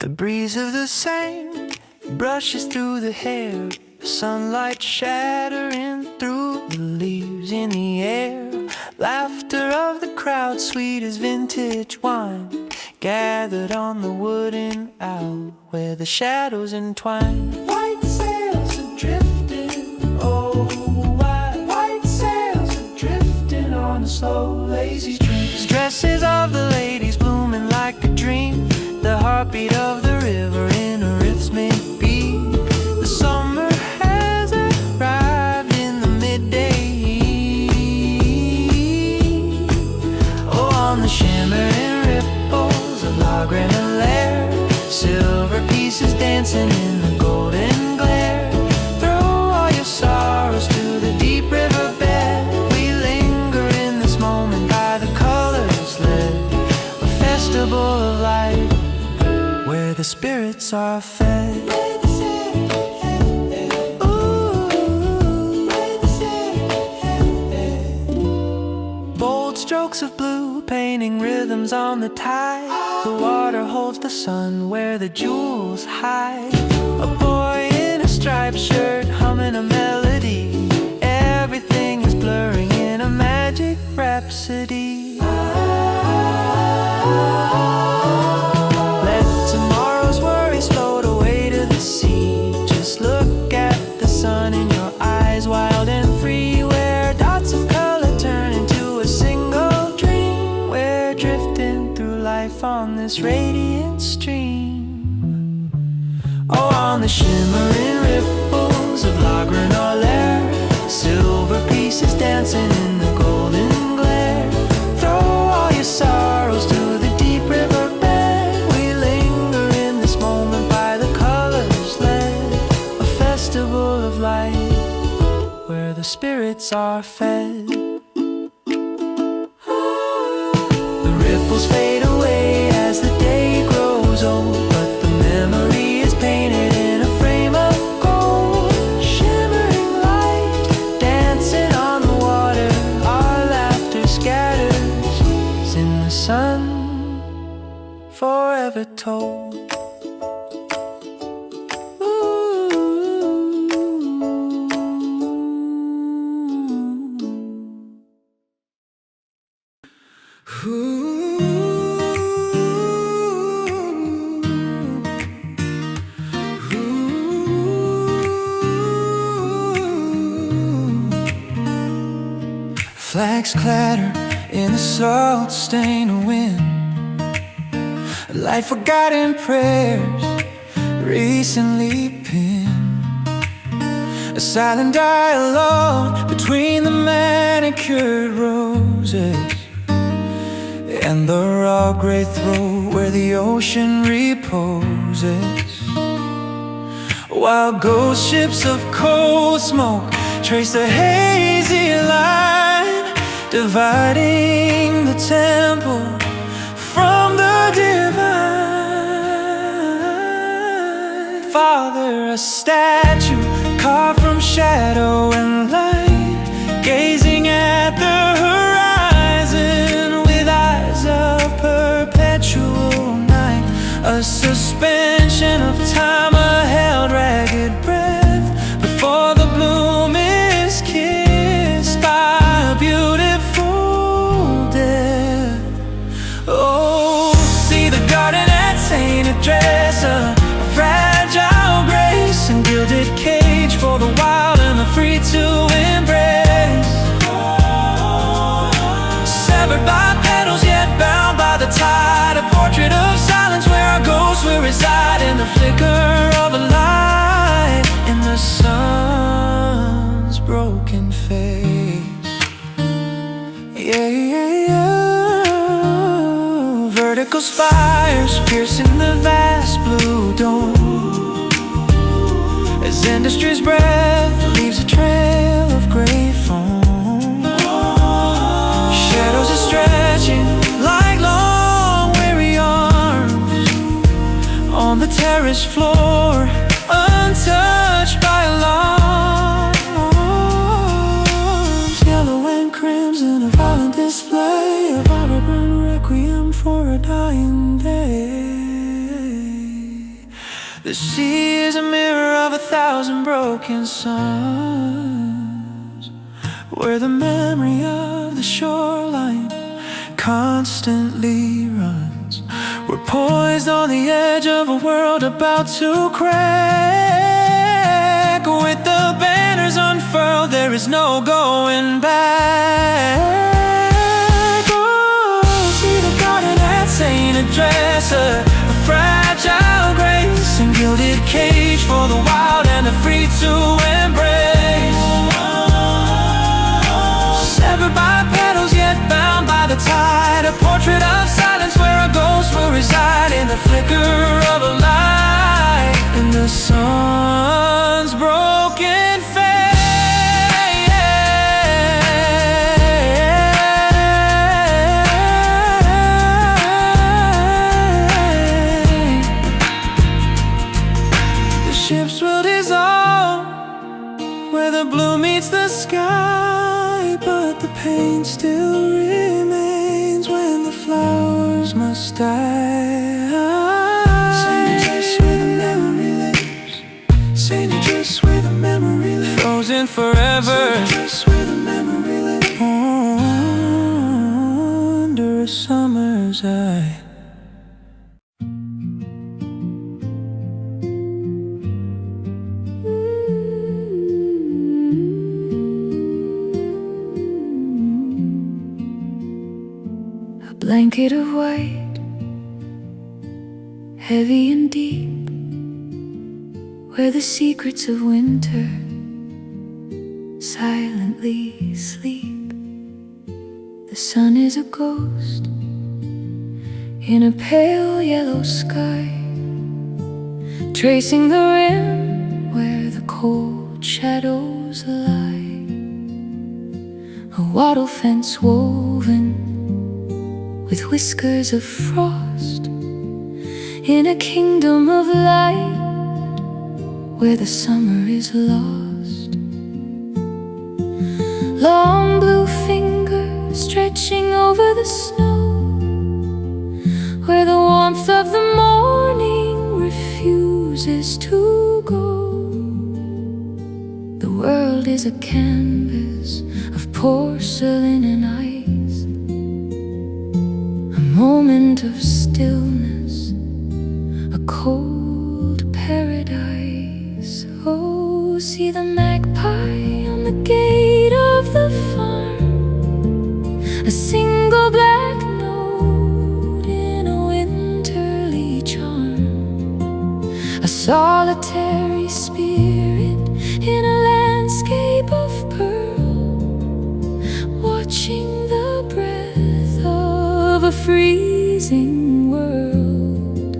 The breeze of the Seine brushes through the hair, the sunlight shattering through the leaves in the air. Laughter of the crowd, sweet as vintage wine, gathered on the wooden owl where the shadows entwine. White sails are drifting, oh, white sails are drifting on a slow, lazy stream. Dresses of the ladies blooming like a dream, the heartbeat of the river in a rhythmic beat. The summer has arrived in the midday heat. Oh, on the shimmering ripples of La Grenouillère, silver pieces dancing in the golden glare. Throw all your sorrows to the deep riverbed. We linger in this moment by the colors lit, a festival of light where the spirits are fed. Ooh. Bold strokes of blue painting rhythms on the tide. The water holds the sun where the jewels hide. A boy in a striped shirt humming a melody. Everything is blurring in a magic rhapsody. Let tomorrow's worries float away to the sea. Just look at the sun in your eyes, wild and free, where dots of color turn into a single dream. We're drifting through life on this radiant stream. Oh, on the shimmering ripples of La Grenouillère, silver pieces dancing in the golden glare. Throw all your sorrows to the deep riverbed. We linger in this moment by the colors led, a festival of light where the spirits are fed. The ripples fade away as the day grows old, but the memory is painted in a frame of gold. Shimmering light dancing on the water, our laughter scatters in the sun, forever told. Flags clatter in the salt-stained wind, like forgotten prayers recently pinned. A silent dialogue between the manicured roses and the raw gray throat where the ocean reposes, while ghost ships of cold smoke trace the hazy line dividing the temple from the divine. Father, a statue carved from shadow and light, gazing at the horizon with eyes of perpetual night. A suspension of time, a held ragged breath before the bloom is kissed by a beautiful death. Oh, see the garden at Sainte-Adresse, a fragile grace and gilded cage for the wild and the free to embrace. Severed by petals yet bound by the tide, a portrait of silence where our ghosts will reside in the flicker of a light in the sun's broken face. Yeah, yeah, yeah. Vertical spires piercing the vast blue dome, as industry's breath leaves a trail of gray foam. Shadows are stretching like long weary arms on the terrace floor, untouched by alarms. Yellow and crimson, a violent display, a vibrant requiem for a dying day. The sea is a mirror of 1,000 broken suns, where the memory of the shoreline constantly runs. We're poised on the edge of a world about to crack. With the banners unfurled, there is no going back. Oh, see the garden at Sainte-Adresse, a fragile grace and gilded cage for the wild and the free to embrace. Severed by petals yet bound by the tide, a portrait of silence where a ghost will reside in the flicker of a light in the sun's broken face. The ships will dissolve where the blue meets the sky, but the pain still remains when the flowers must die. Sainte-Adresse where the memory lives, Sainte-Adresse where the memory lives, frozen forever. Sainte-Adresse where the memory lives, under a summer's eye. Blanket of white, heavy and deep, where the secrets of winter silently sleep. The sun is a ghost in a pale yellow sky, tracing the rim where the cold shadows lie. A wattle fence woven with whiskers of frost, in a kingdom of light where the summer is lost. Long blue fingers stretching over the snow, where the warmth of the morning refuses to go. The world is a canvas of porcelain and ice, moment of stillness, a cold paradise. Oh, see the magpie on the gate of the farm, a single black note in a winterly charm, a solitary spirit in a landscape of pearl, watching the breath of a freezing world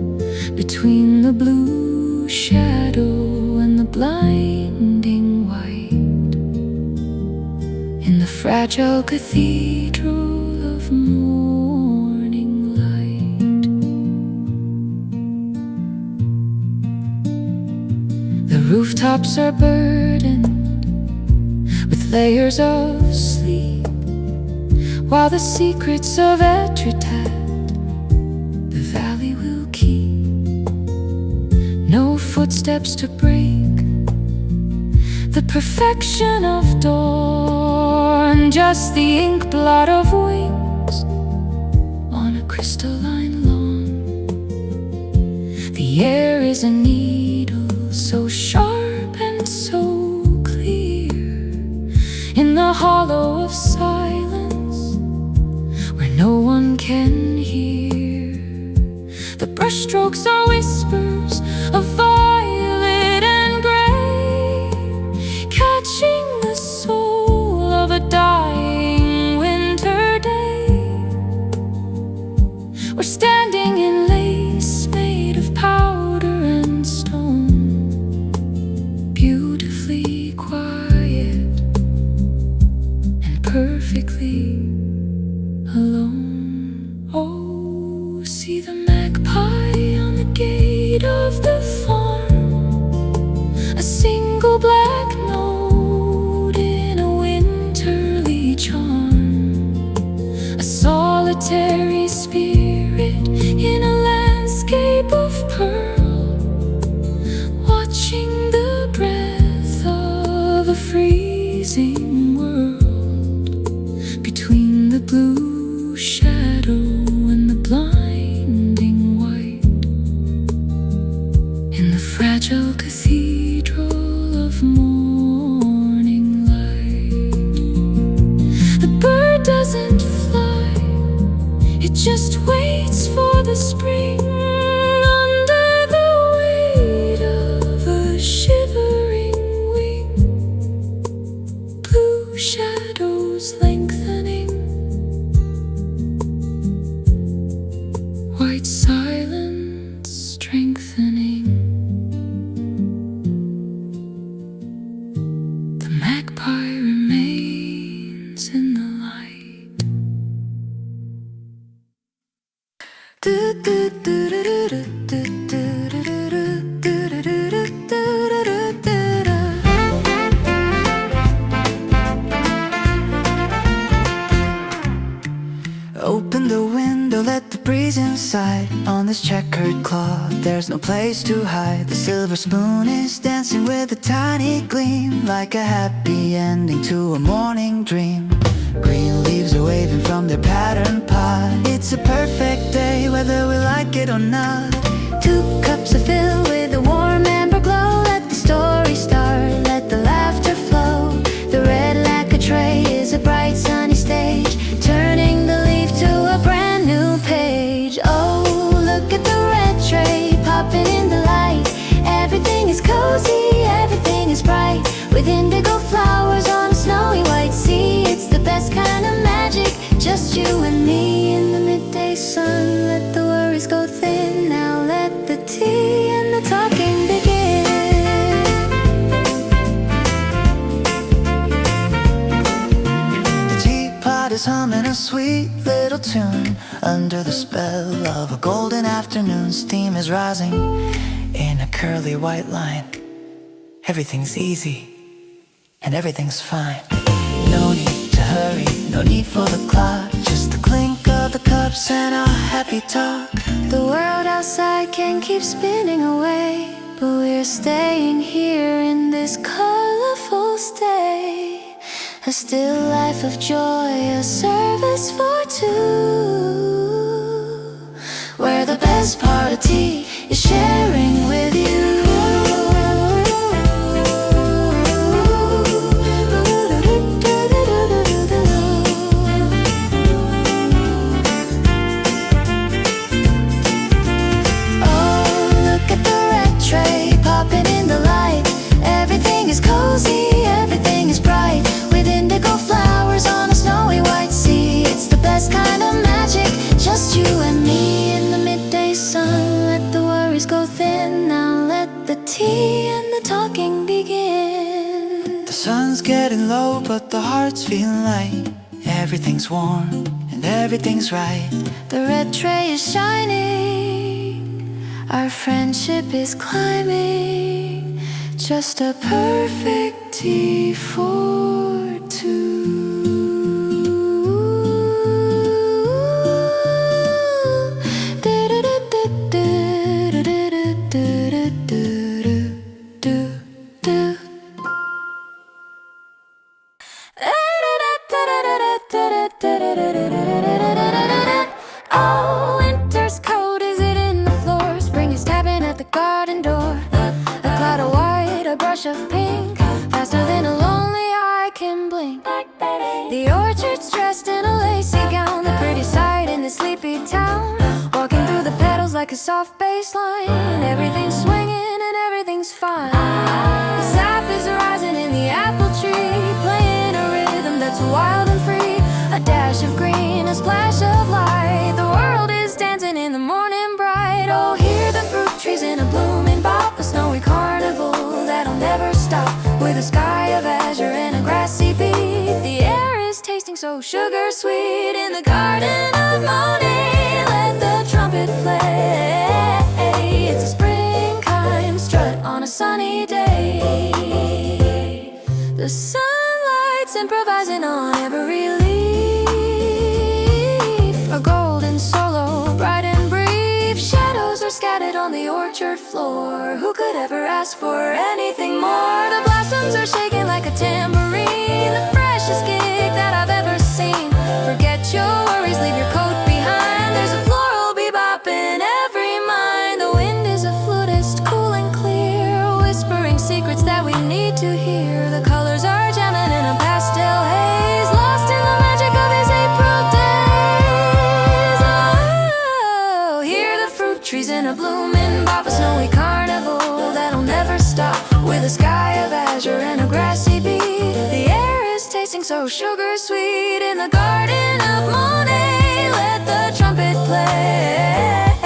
between the blue shadow and the blinding white, in the fragile cathedral of morning light. The rooftops are burdened with layers of sleep, while the secrets of Etretat the valley will keep. No footsteps to break the perfection of dawn, just the ink blot of wings on a crystalline lawn. The air is a needle so sharp and so clear, in the hollow of silence where no one can hear. The brushstrokes are whispers of violet and gray, catching the soul of a dying winter day. We're standing in lace made of powder and stone, beautifully quiet and perfectly alone. Oh, see the magpie on the gate of the farm, fragile cathedral of morning light. The bird doesn't fly, it just waits for the spring under the weight of a shivering wing. Blue shadows lengthening, white silence strengthening. The magpie remains in the light. Open the window, let the breeze inside. On this checkered cloth, there's no place to hide. The silver spoon is dancing with a tiny gleam, like a happy ending to a morning dream. Green leaves are waving from their patterned pot. It's a perfect day, whether we like it or not. 2 cups are filled with a warm amber glow. Let the story start, let the laughter flow. The red lacquer tray is a bright sunny stage, turning the leaf to a brand new page. Oh, look at the red tray popping in the light. Everything is cozy, everything is bright, with indigo flowers on a snowy white sea. It's the best kind of magic, just you and me in the midday sun. Let the worries go thin, now let the tea and the talking begin. The teapot is humming a sweet little tune under the spell of a golden afternoon. Steam is rising in a curly white line. Everything's easy and everything's fine. No need to hurry, no need for the clock, just the clink of the cups and our happy talk. The world outside can keep spinning away, but we're staying here in this colorful stay. A still life of joy, a service for 2, where the best part of tea is sharing with you. Popping in the light, everything is cozy, everything is bright, with indigo flowers on a snowy white sea. It's the best kind of magic, just you and me in the midday sun. Let the worries go thin, now let the tea and the talking begin. The sun's getting low, but the heart's feeling light. Everything's warm and everything's right. The red tray is shining, our friendship is climbing, just a perfect tea for 2. Oh, winter's cold, is it in the floor? Spring is tapping at the garden door. A cloud of white, a brush of pink, faster than a lonely eye can blink. The orchard's dressed in a lacy gown, the pretty sight in the sleepy town. Walking through the petals like a soft bass line. Everything's swinging and everything's fine. The sap is rising in the apple tree, playing a rhythm that's wild and free. A dash of green, a splash of light. The world is dancing in the morning bright. Oh, hear the fruit trees in a blooming bop, a snowy carnival that'll never stop, with a sky of azure and a grassy beat. The air is tasting so sugar sweet in the garden of Monet. Let the trumpet play. It's a springtime strut on a sunny day. The sunlight's improvising on every leaf. A golden solo, bright and brief. Shadows are scattered on the orchard floor. Who could ever ask for anything more? The blossoms are shaking like a tambourine, the freshest gig that I've ever seen. Forget your worries, leave your coat behind. There's a floral bebop in every mind. The wind is a flutist, cool and clear, that we need to hear. The colors are jamming in a pastel haze, lost in the magic of these April days. Oh, hear the fruit trees in a blooming bop, a snowy carnival that'll never stop, with a sky of azure and a grassy beat. The air is tasting so sugar sweet in the garden of Monet. Let the trumpet play.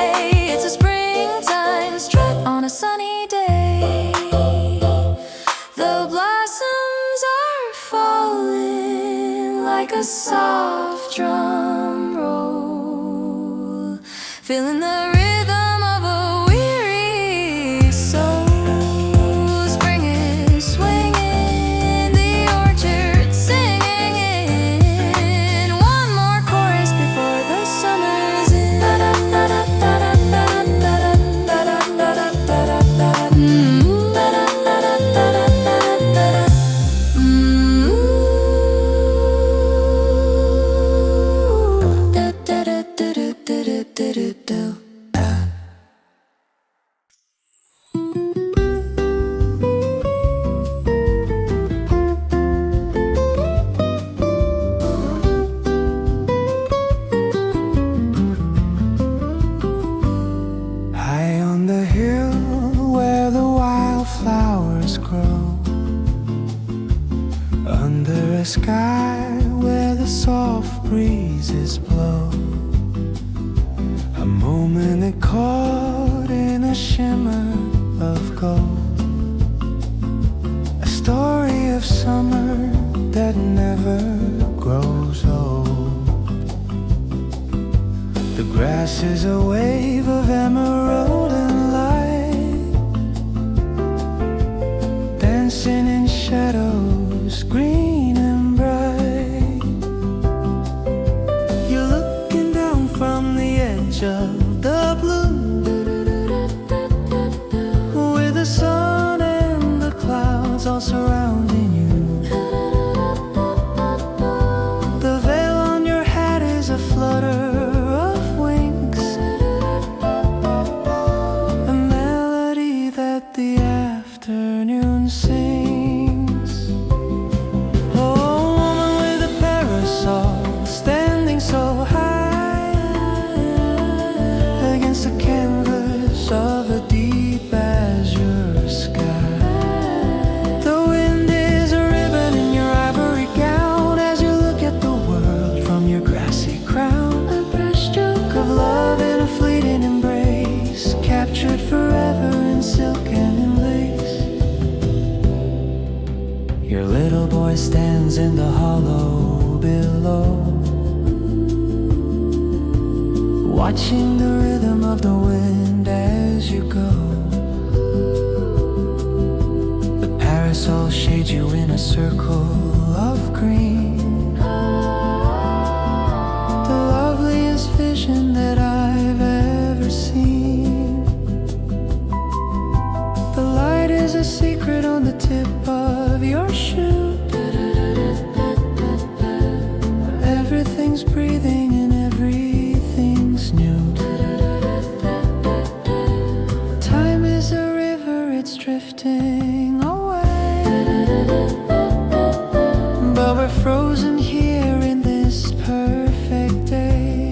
It's a springtime strut on a sunny day. The blossoms are falling like a soft drum roll, feeling the rhythm of a weary soul. Spring is swinging, the orchard singing. One more chorus before the summer's in. High on the hill where the wildflowers grow, under a sky where the soft breezes blow, a moment that caught in a shimmer of gold, a story of summer that never grows old. The grass is a wave of emerald and light, dancing in shadows, green and bright. You're looking down from the edge of the blue, with the sun and the clouds all surrounding you. The veil on your hat is a flutter of wings, a melody that the afternoon sings. Oh, a woman with a parasol, standing so high against the canvas of a deep azure sky. The wind is a ribbon in your ivory gown as you look at the world from your grassy crown. A brushstroke of love in a fleeting embrace, captured forever in silk and in lace. Your little boy stands in the hollow below, watching the rhythm of the wind as you go. The parasol shades you in a circle of green, the loveliest vision that I've ever seen. The light is a secret on the tip of your shoe. Everything's breathing and everything's new. Time is a river, it's drifting away, but we're frozen here in this perfect day.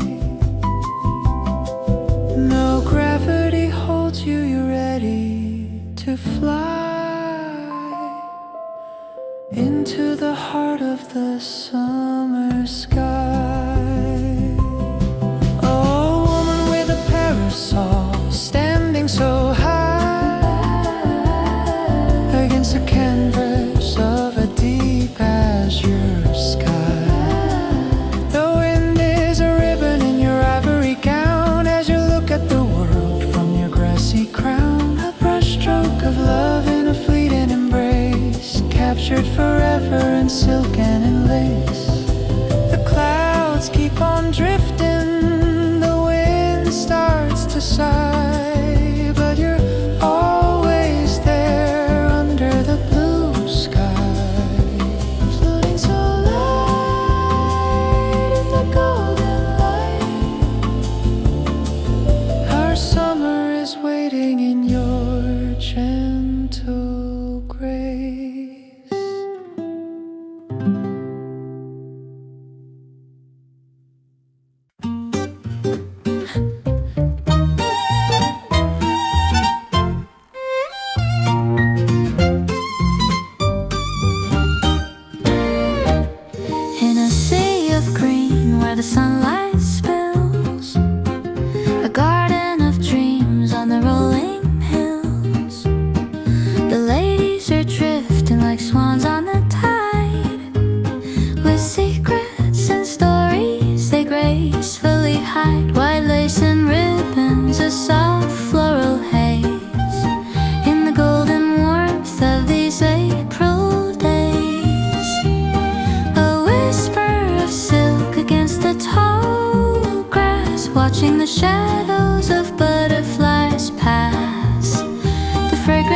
No gravity holds you, you're ready to fly into the heart of the summer sky. Oh, a woman with a parasol, standing so high against the canvas of a deep azure sky. The wind is a ribbon in your ivory gown as you look at the world from your grassy crown. A brushstroke of love in a fleeting embrace, captured forever in silk and in lace.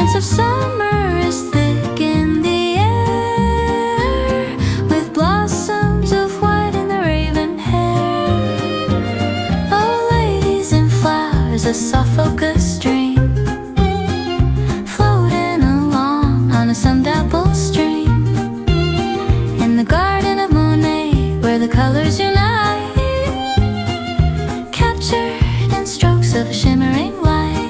fragrance of summer is thick in the air, with blossoms of white in the raven hair. Oh, ladies and flowers, a soft focus dream, floating along on a sun-dappled stream, in the garden of Monet, where the colors unite, captured in strokes of shimmering light,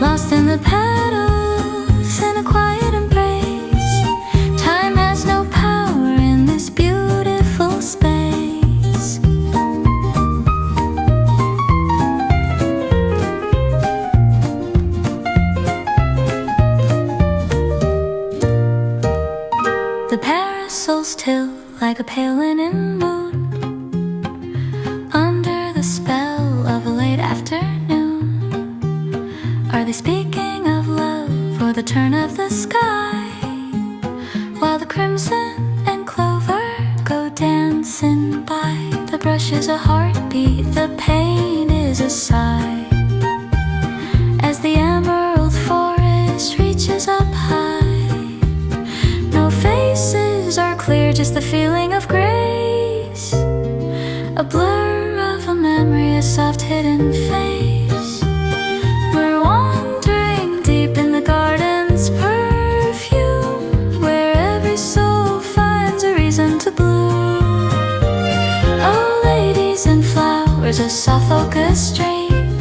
lost in the petals in a quiet embrace. Time has no power in this beautiful space. The parasols tilt like a pale linen moon under the spell of a late afternoon. Are they speaking of love or the turn of the sky, while the crimson and clover go dancing by? The brush is a heartbeat, the paint is a sigh, as the emerald forest reaches up high. No faces are clear, just the feeling of grace, a blur of a memory, a soft hidden face. We're wandering deep in the garden's perfume, where every soul finds a reason to bloom. Oh, ladies and flowers, a soft focus dream,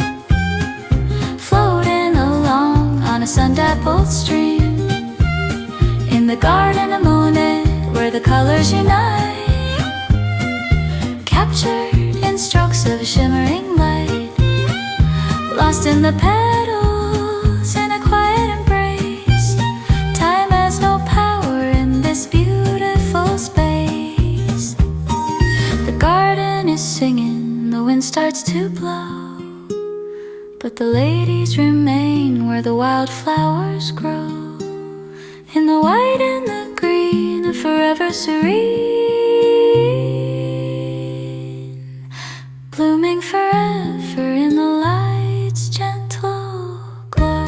floating along on a sun-dappled stream, in the garden of Monet, where the colors unite, captured in strokes of a shimmering light, lost in the petals in a quiet embrace. Time has no power in this beautiful space. The garden is singing, the wind starts to blow, but the ladies remain where the wildflowers grow, in the white and the green, forever serene, blooming forever in the light's gentle glow.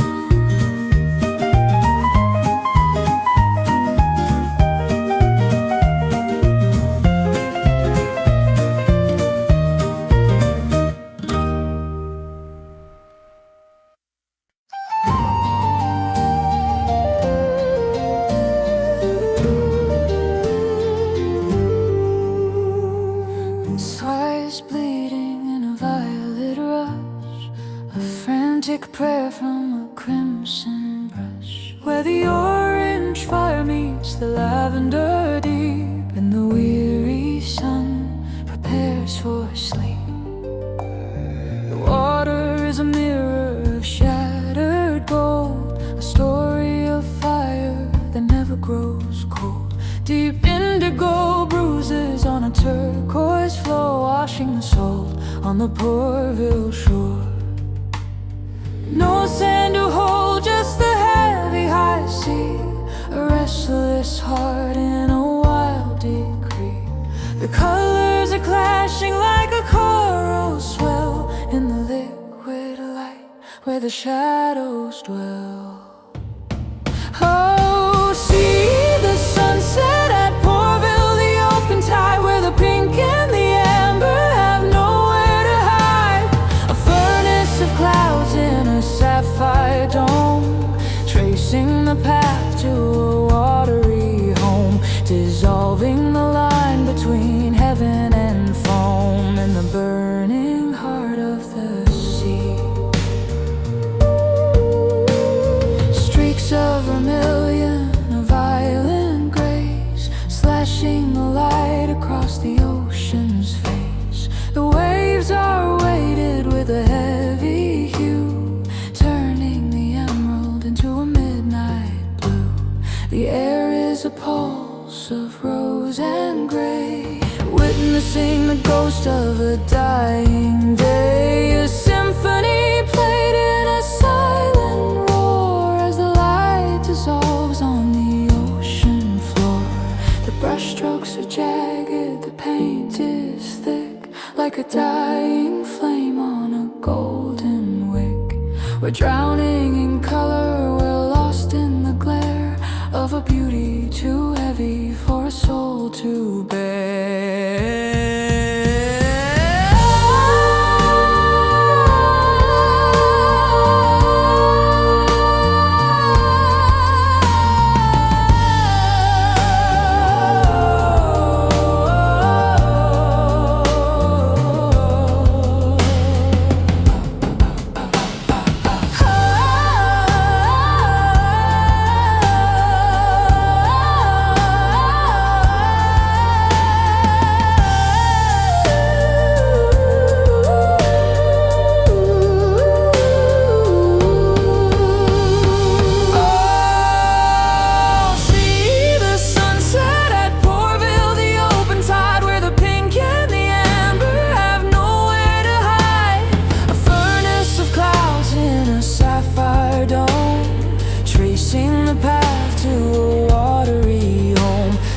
Stars bleeding in a violet rush, a frantic prayer from a crimson brush, where the orange fire meets the lavender deep, and the weary sun prepares for sleep. The water is a mirror of shattered gold, a story of fire that never grows cold. Deep indigo bruises on a turquoise floor, washing the soul on the Pourville shore. No sand to hold, just the heavy high sea, a restless heart in a wild decree. The colors are clashing like a choral swell in the liquid light where the shadows dwell. Oh, see the sunset at Pourville, the open tide where the pink and the amber have nowhere to hide. A furnace of clouds in a sapphire dome, tracing the path to a watery home, dissolving the line between heaven and foam in the burning heart of the sea. Streaks of vermilion, a violent grace, slashing the light across the ocean's face. The waves are weighted with a heavy hue, turning the emerald into a midnight blue. The air is a pulse of rose and gray, witnessing the ghost of a dying day. A symphony played in a silent roar as the light dissolves on the ocean floor. The brushstrokes are jagged, the paint is thick, like a dying flame on a golden wick. We're drowning in color, beauty too heavy for a soul to bear.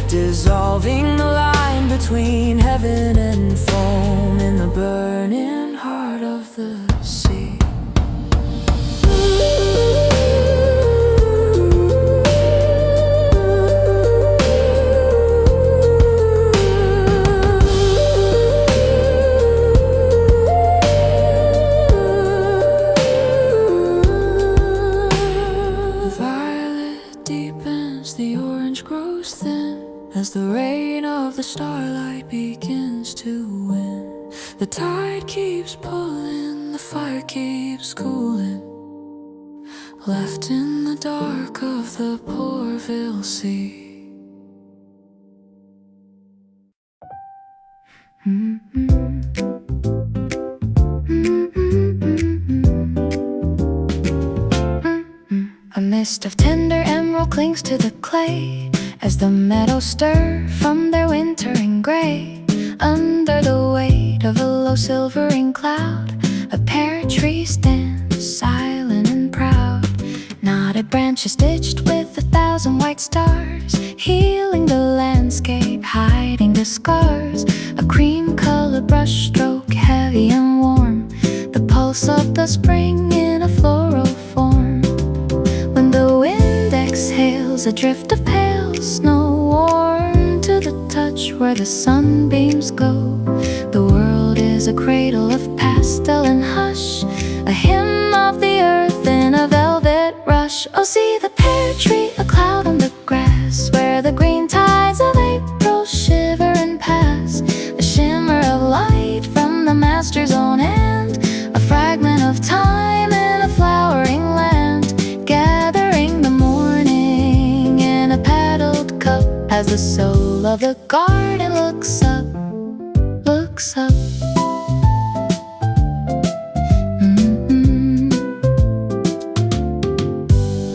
Dissolving the line between heaven and foam in the burning heart of the sea. The violet deepens, the orange grows thin as the rain of the starlight begins to win. The tide keeps pulling, the fire keeps cooling, left in the dark of the Pourville Sea. A mist of tender emerald clings to the clay as the meadows stir from their wintering gray. Under the weight of a low silvering cloud, a pear tree stands silent and proud. Knotted branches stitched with 1,000 white stars, healing the landscape, hiding the scars. A cream-colored brushstroke, heavy and warm, the pulse of the spring in a floral form. When the wind exhales, a drift of pale snow, warm to the touch where the sunbeams go. The world is a cradle of pastel and hush, a hymn of the earth in a velvet rush. Oh, see the pear tree, a cloud on the grass, where the green tides of April shiver and pass. A shimmer of light from the master's own hand, a fragment of time in a flowering land, gathering the morning in a paddled cup as the soul of the garden looks up, looks up.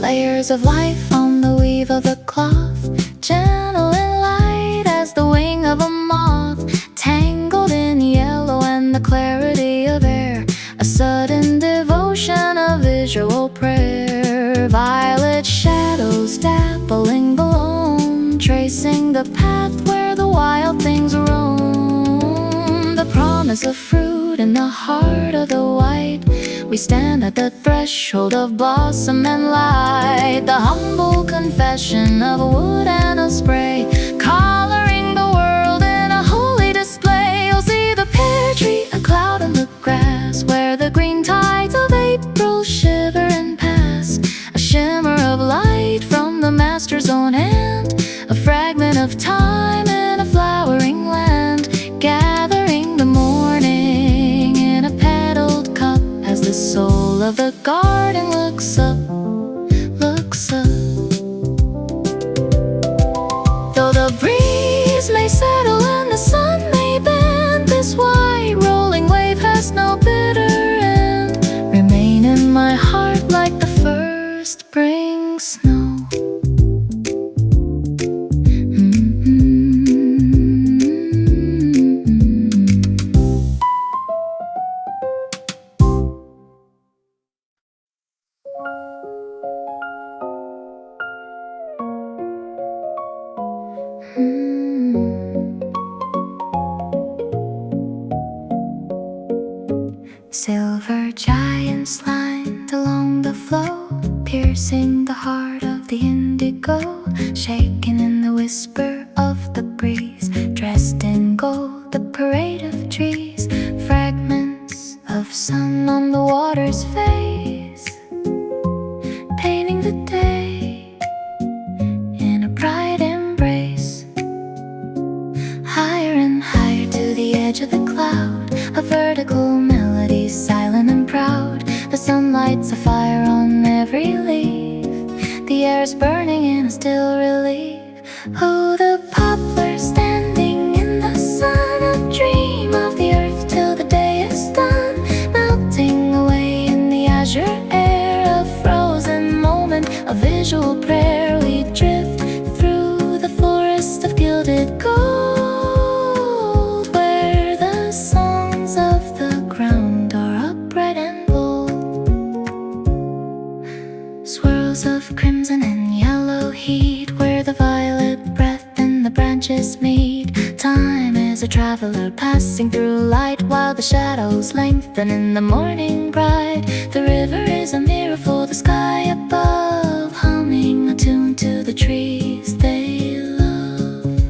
Layers of life on the weave of the cloth, gentle and light as the wing of a moth, tangled in yellow and the clarity of air, a sudden devotion, a visual prayer. Violet shadows dappling below, tracing the path where the wild things roam. The promise of fruit in the heart of the white, we stand at the threshold of blossom and light. The humble confession of a wood and a spray, coloring the world in a holy display. You'll see the pear tree, a cloud in the grass, where the green tides of April shiver and pass. A shimmer of light from the master's own hand, a fragment of time in a flowering land, gathering the morning in a petaled cup as the soul of the garden looks up, looks up. Though the breeze may settle and the sun may bend, this white rolling wave has no bitter end, remain in my heart like the first spring snow. Silver giants lined along the flow, piercing the heart of of the indigo, shaken in the whisper of the breeze. Dressed in gold, the parade of trees, fragments of sun on the water's face, painting the day in a bright embrace. Higher and higher to the edge of the cloud, a vertical melody, silent and proud. The sun lights a fire on every leaf, the air is burning in a still relief. Oh, the poplar standing in the sun, a dream of the earth till the day is done, melting away in the azure air, a frozen moment, a visual prayer. We drift through the forest of gilded gold, where the songs of the ground are upright and bold. Swirls of crimson and yellow heat, where the violet breath and the branches meet. Time is a traveler passing through light, while the shadows lengthen in the morning bright. The river is a mirror for the sky above, humming a tune to the trees they love.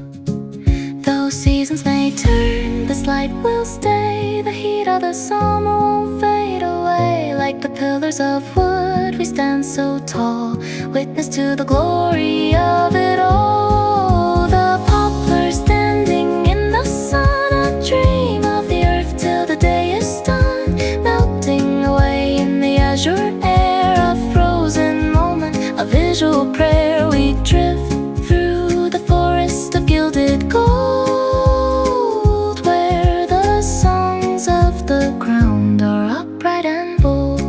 Though seasons may turn, this light will stay. The heat of the summer won't fade away. Like the pillars of wood, we stand so tall, witness to the glory of it all. The poplar standing in the sun, a dream of the earth till the day is done, melting away in the azure air, a frozen moment, a visual prayer. We drift through the forest of gilded gold, where the songs of the ground are upright and bold.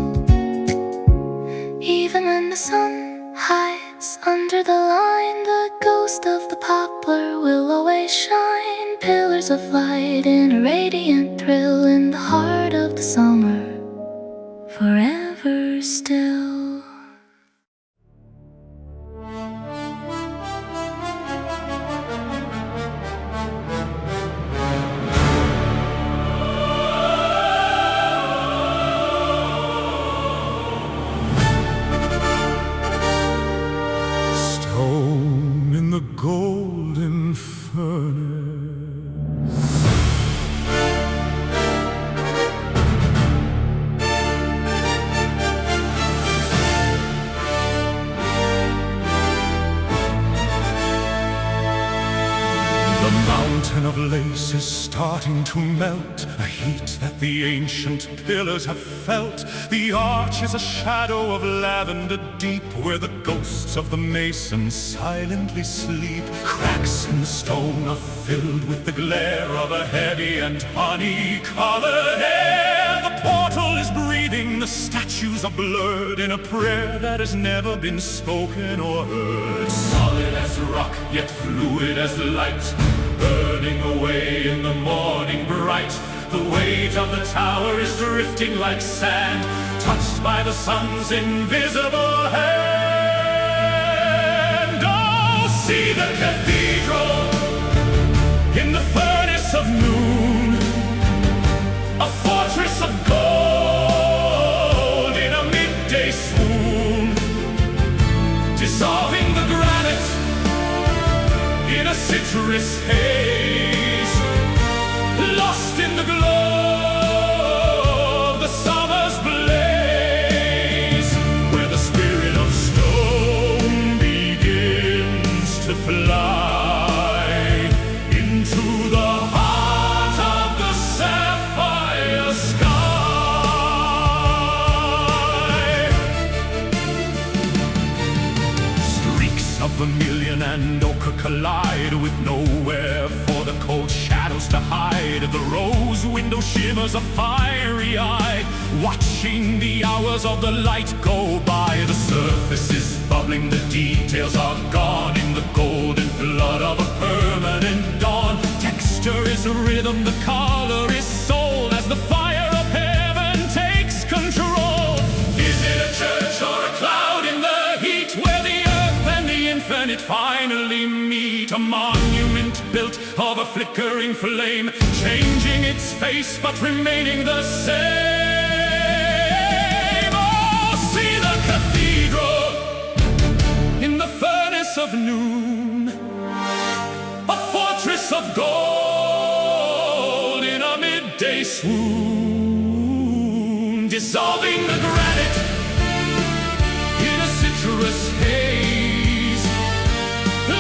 Even when the sun hides under the line, the ghost of the poplar will always shine. Pillars of light in a radiant thrill, in the heart of the summer, forever still. Stone in the golden furnace, the mountain of lace is starting to melt, a heat that the ancient pillars have felt. The arch is a shadow of lavender deep, where the ghosts of the masons silently sleep. Cracks in the stone are filled with the glare of a heavy and honey-colored air. The portal is breathing, the statues are blurred in a prayer that has never been spoken or heard. Solid as rock, yet fluid as light, burning away in the morning bright. The weight of the tower is drifting like sand, touched by the sun's invisible hand. Oh, see the cathedral in the furnace of noon, a fortress of gold in a midday swoon, dissolving the granite in a citrus haze, lost in the glow of the summer's blaze, where the spirit of stone begins to fly into the heart of the sapphire sky. Streaks of vermilion and ochre collide, with nowhere for the cold shadows to hide. The rose window shimmers a fiery eye, watching the hours of the light go by. The surface is bubbling, the details are gone in the golden flood of a permanent dawn. Texture is rhythm, the color is soul, as the fire of heaven takes control. Is it a church or a cloud in the heat, where the earth and the infinite finally meet? A monument built of a flickering flame, changing its face but remaining the same. Oh, see the cathedral in the of noon, a fortress of gold in a midday swoon, dissolving the granite in a citrus haze,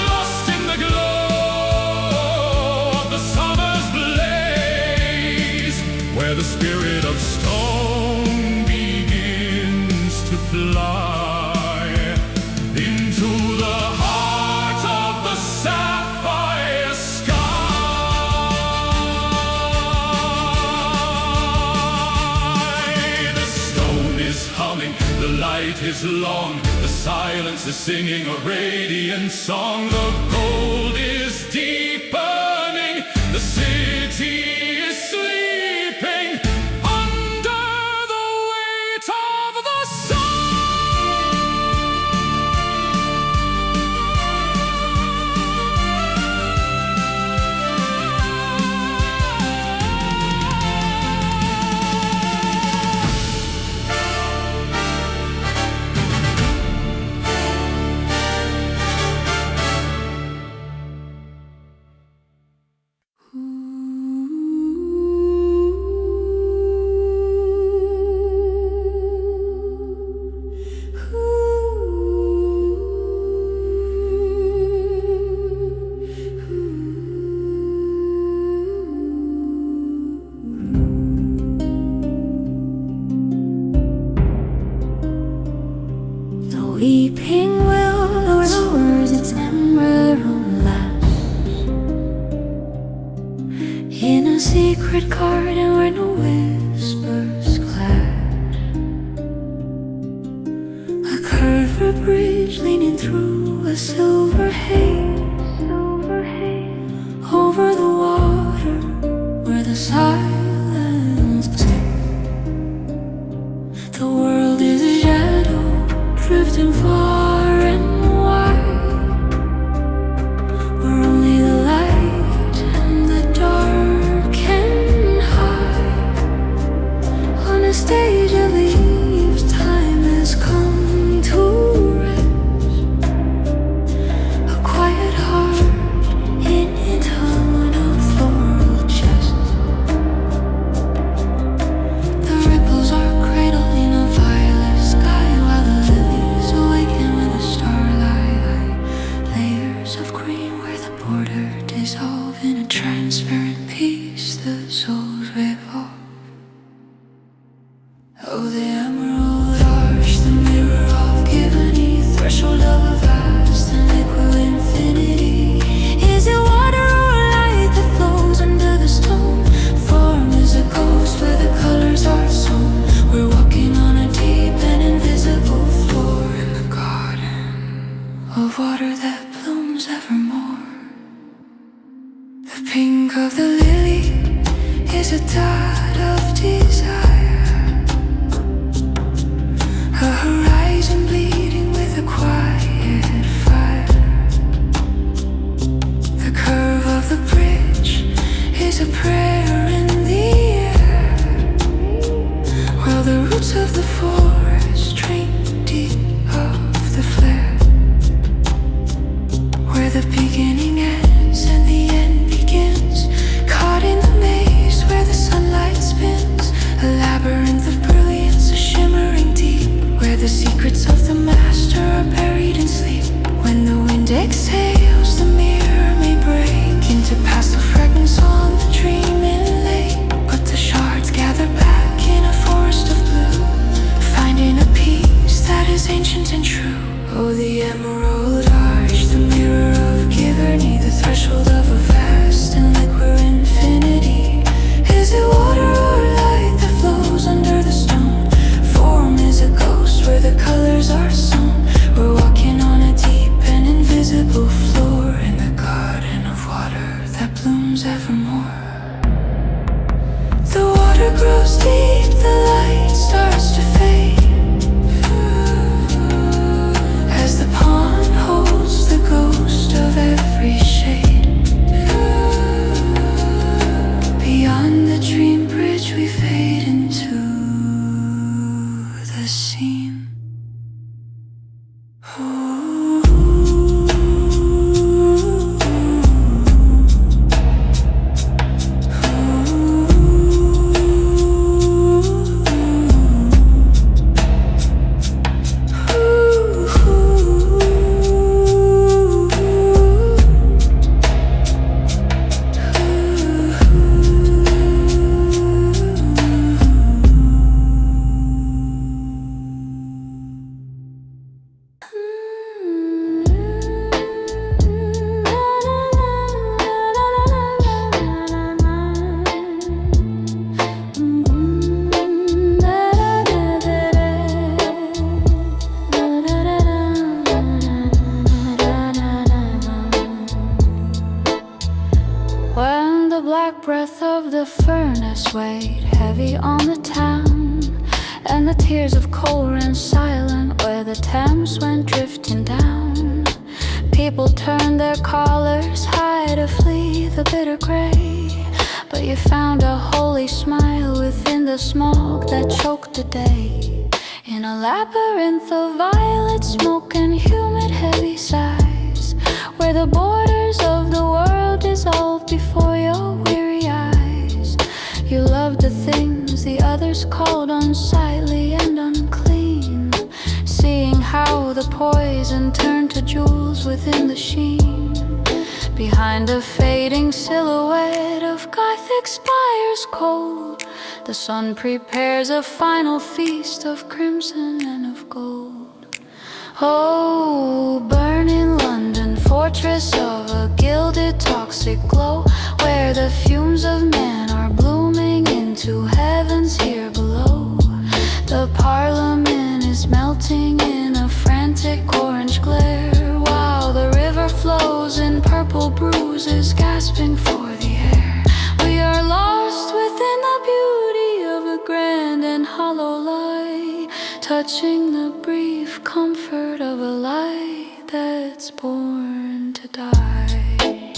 lost in the glow of the summer's blaze, where the spirit of stone begins to fly into the heart of the sapphire sky. The stone is humming, the light is long, the silence is singing a radiant song. The gold is deepening, the city is sleeping under the weight of the sun. The weeping willow lowers its emerald lash in a secret garden where no whispers clash. A curved bridge leaning through a silver haze over the water where the silence sings. The world is a shadow drifting far and wide, where only the light and the dark can hide. On a stage of leaves, time has come to rest. A quiet heart in its home of floral chests. The ripples are cradled in a violet sky, while the lilies awaken with the starlight. Layers of green where the border dissolve in a transparent peace, the souls revolve. Oh, the emerald arch, the mirror of Givany, threshold of a vast and liquid infinity. Is it water or light that flows under the stone? Form is a ghost where the colors are sown. We're walking on a deep and invisible floor in the garden of water that blooms evermore. The pink of the lily is a dot of desire. A horizon bleeding with a quiet fire. The curve of the bridge is a prayer in the air, while the roots of the forest drain deep of the flare, where the beginning ends and the end begins, caught in the maze where the sunlight spins. A labyrinth of brilliance, a shimmering deep, where the secrets of the master are buried in sleep. When the wind exhales, the mirror may break into pastel fragments on the dreaming lake, but the shards gather back in a forest of blue, finding a peace that is ancient and true. Oh, the emerald arch, the mirror of Givany, the threshold of a vast and liquid infinity. Is it water or light that flows under the stone? Form is a ghost where the colors are sown. We're walking on a deep and invisible floor in the garden of water that blooms evermore. The water grows deep, the light starts to fade, as the pond holds the ghost of every shade. Beyond the dream bridge we fade into the scene. Ooh. the furnace weighed heavy on the town, and the tears of coal ran silent where the Thames went drifting down. People turned their collars high to flee the bitter grey, but you found a holy smile within the smog that choked the day. In a labyrinth of violet smoke and humid heavy sighs, where the borders of the world dissolved before your weary eyes. You loved the things the others called unsightly and unclean, seeing how the poison turned to jewels within the sheen. Behind a fading silhouette of Gothic spires cold, the sun prepares a final feast of crimson and of gold. Oh, burning London, fortress of a gilded toxic glow, where the fumes of man are blooming into heavens here below. The parliament is melting in a frantic orange glare, while the river flows in purple bruises, gasping for the air. We are lost within the beauty of a grand and hollow lie, touching the brief comfort of a light that's born to die.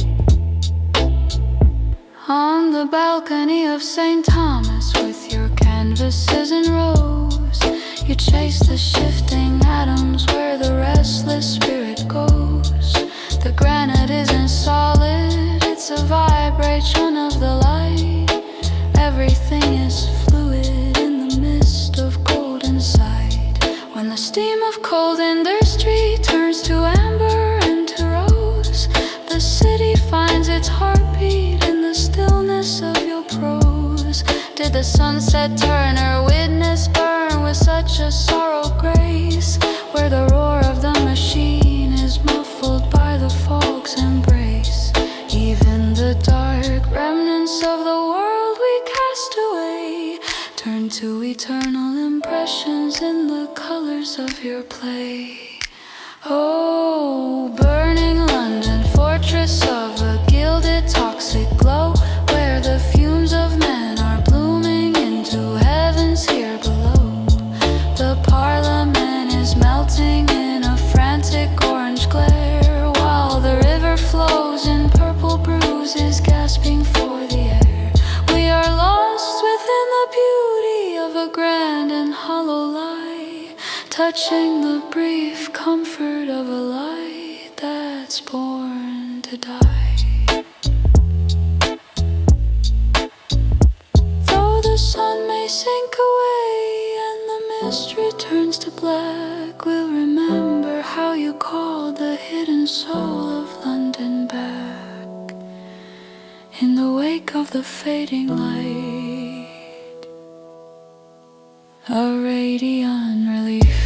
On the balcony of St. Thomas, with your canvases in rows, you chase the shifting atoms where the restless spirit goes. The granite isn't solid, it's a vibration of the light. Everything is fluid in the mist of golden sight. When the steam of cold industry turns to amber and to rose, the city finds its heartbeat in the stillness of your prose. Did the sunset turn her witness burn with such a sorrow grace, where the roar of the machine is muffled by the fog's embrace? Even the dark remnants of the world we cast away turn to eternal impressions in the colors of your play. Oh, burning London, fortress of a gilded toxic glow, where the fumes of men are blooming into heavens here below. The parliament is melting in a frantic orange glare, while the river flows in purple bruises, gasping for the air. We are lost within the beauty of a grand and hollow lie, touching the brief comfort of a light that's born to die. Though the sun may sink away and the mist returns to black, we'll remember how you called the hidden soul of London back. In the wake of the fading light, a radiant relief.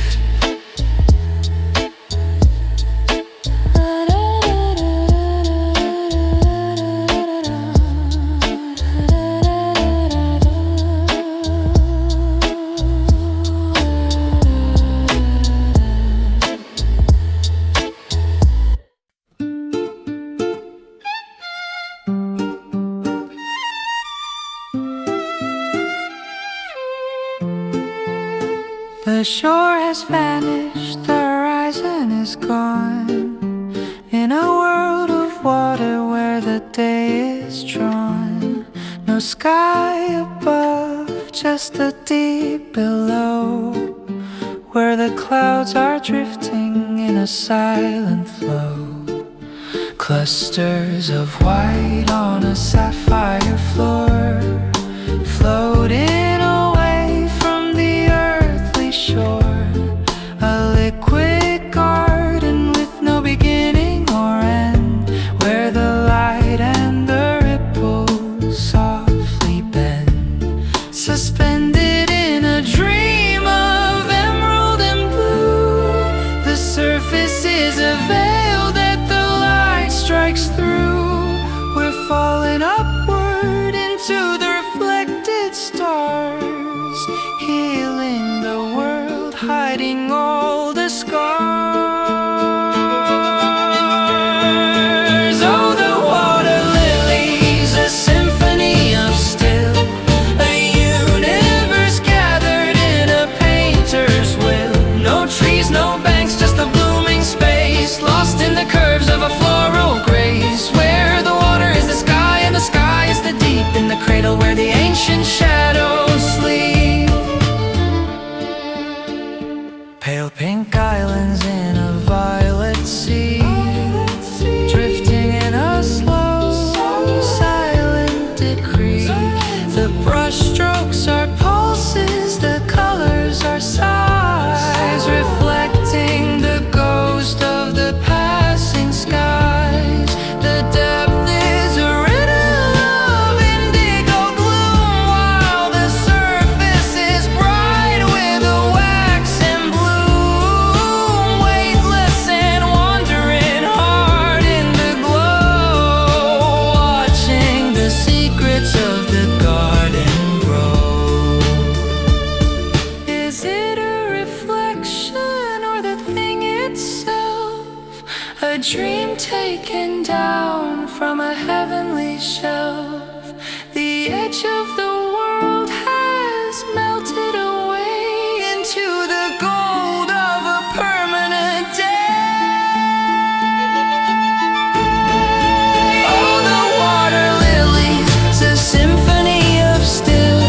The shore has vanished, the horizon is gone. In a world of water where the day is drawn, no sky above, just the deep below, where the clouds are drifting in a silent flow. Clusters of white on a sapphire floor, floating away from the earthly shore. A liquid garden with no beginning or end, where the light and the ripples softly bend, suspended in a dream of emerald and blue. The surface is a veil that the light strikes through. We're falling upward into the reflected stars, healing the world, hiding all the scars. Oh, the water lilies, a symphony of stars. dream taken down from a heavenly shelf. The edge of the world has melted away into the gold of a permanent day. Oh, the water lilies, a symphony of still,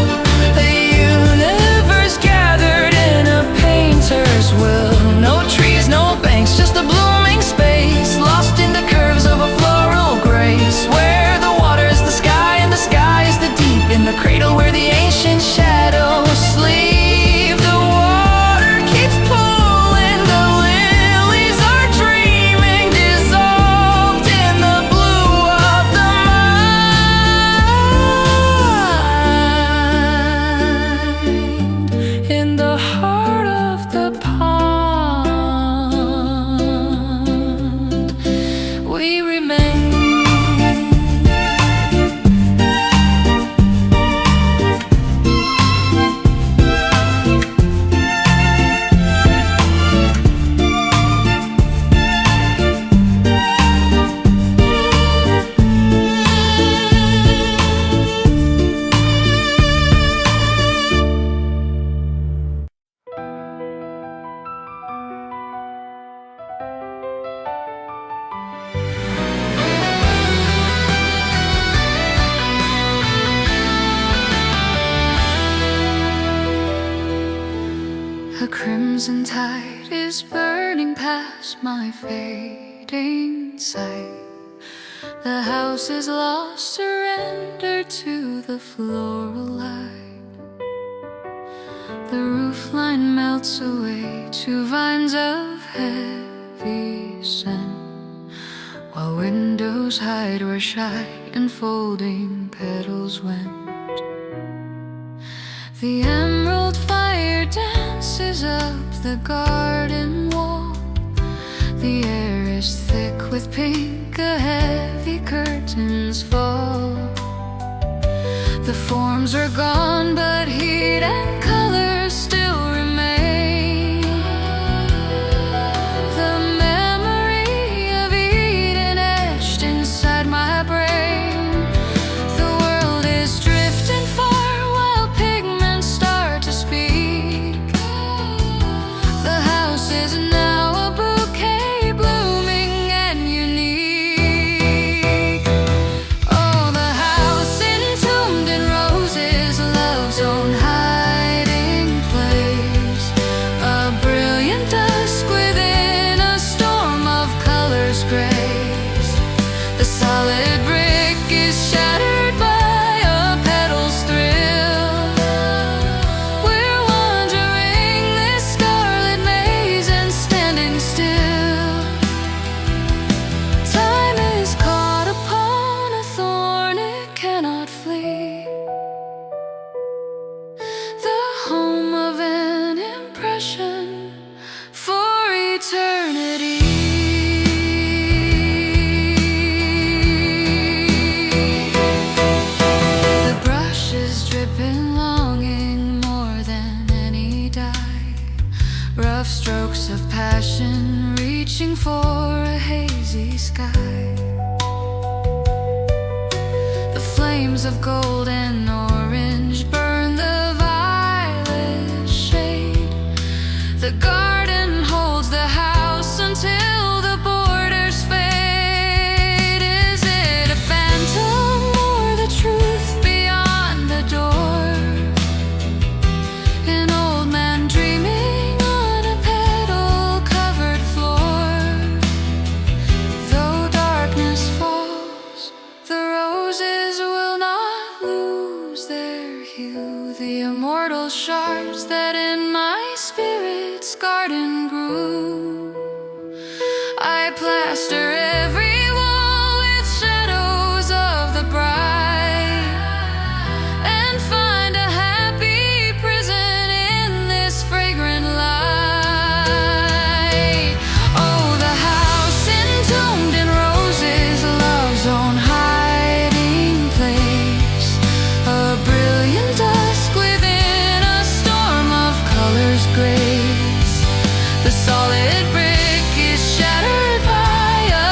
a universe gathered in a painter's will. No trees, no banks, just a blooming space, lost in the curves of a floral grace, where the water is the sky and the sky is the deep, in the cradle where the ancient shadows sleep. The water keeps pulling, the lilies are dreaming, dissolved in the blue of the mind, in the heart of the pond we remain. A crimson tide is burning past my fading sight. The house is lost, surrendered to the floral light. The roofline melts away to vines of heavy scent, while windows hide where shy enfolding petals went. The emerald fire dances up the garden wall. The air is thick with pink, a heavy curtains fall. The forms are gone, but heat and color still remain. The memory of Eden etched inside my brain. The world is drifting far while pigments start to speak. The house is now a bouquet, blooming and unique. Oh, the house entombed in roses, love's own hiding place. A brilliant dusk within a storm of colors grace. The solid brick is shattered by a petal's thrill. We're wandering this scarlet maze and standing still. Time is caught upon a thorn, it cannot flee. The home of an impression for eternity. The brush is dripping, longing more than any dye. Rough strokes of passion reaching for a hazy sky. The flames of gold and orange burn the violet shade. The garden holds the house until the borders fade. Is it a phantom or the truth beyond the door? An old man dreaming on a petal-covered floor. Though darkness falls, the roses will not lose their hue. The immortal shards that in my spirit's garden grew. I plaster every wall with shadows of the bright, and find a happy prison in this fragrant light. Oh, the house entombed in roses, love's own hiding place. A brilliant dusk within a storm of colors grace. The solid brick is shattered by a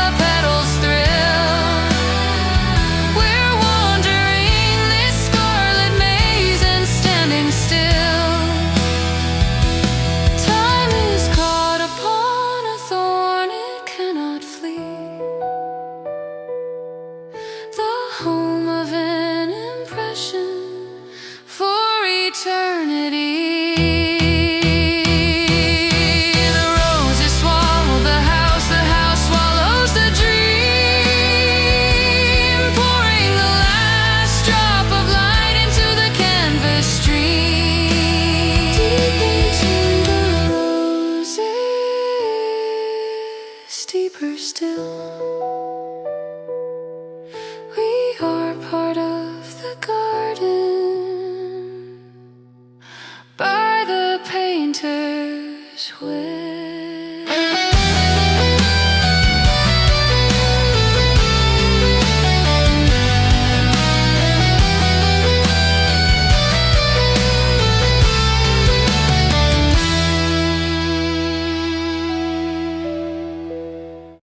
deeper still. We are part of the garden by the painter's will.